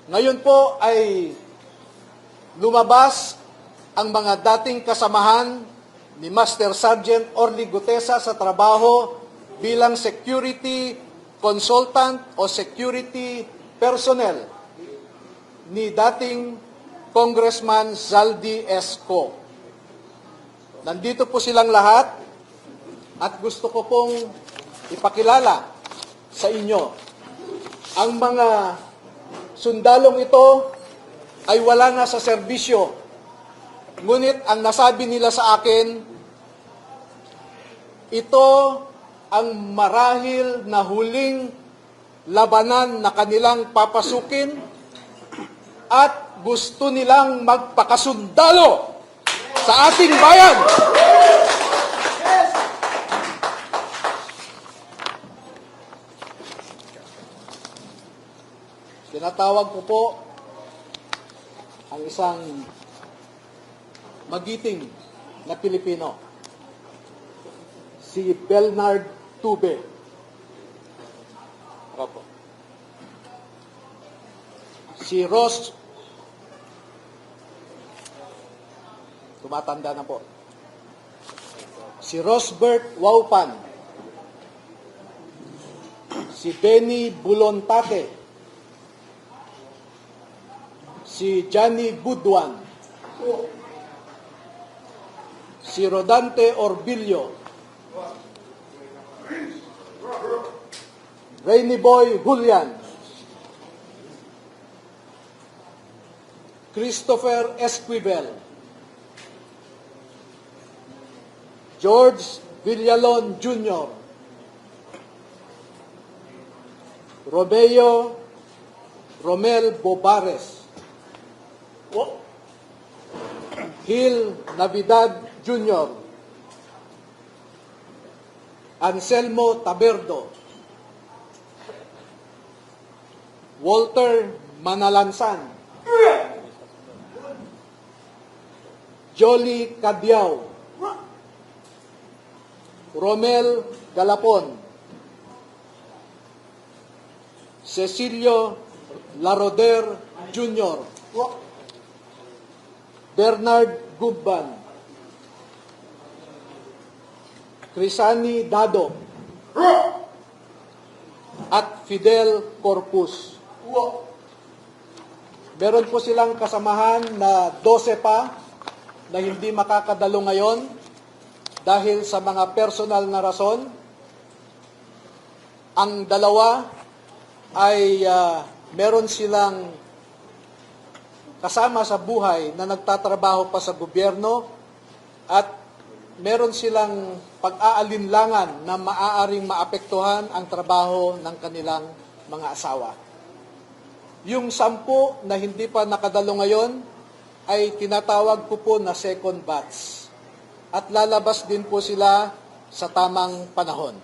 Ngayon po ay lumabas ang mga dating kasamahan ni Master Sergeant Orly Gutesa sa trabaho bilang security consultant o security personnel ni dating Congressman Zaldi Esco. Nandito po silang lahat at gusto ko pong ipakilala sa inyo. Ang mga sundalong ito ay wala na sa serbisyo. Ngunit ang nasabi nila sa akin, ito ang marahil na huling labanan na kanilang papasukin at gusto nilang magpakasundalo sa ating bayan. Tinatawag ko po ang isang magiting na Pilipino, si Bernard Tube. Opo. Si Ross, tumatanda na po. Si Rosbert Waupan. Si Benny Bulontate. Si Johnny Budwan. Si Rodante Orbilio. Rainy Boy Julian. Christopher Esquivel. George Villalon Jr. Romeo Romel Bobares. Gil Navidad Jr. Anselmo Taberdo. Walter Manalansan. Jolly Cadiao. Romel Galapon. Cecilio Laroder Jr. Bernard Gubban. Crisani Dado. At Fidel Corpus. Meron po silang kasamahan na 12 pa na hindi makakadalo ngayon dahil sa mga personal na rason. Ang dalawa ay meron silang kasama sa buhay na nagtatrabaho pa sa gobyerno at meron silang pag-aalinlangan na maaaring maapektuhan ang trabaho ng kanilang mga asawa. Yung 10 na hindi pa nakadalo ngayon ay tinatawag ko po na second batch at lalabas din po sila sa tamang panahon.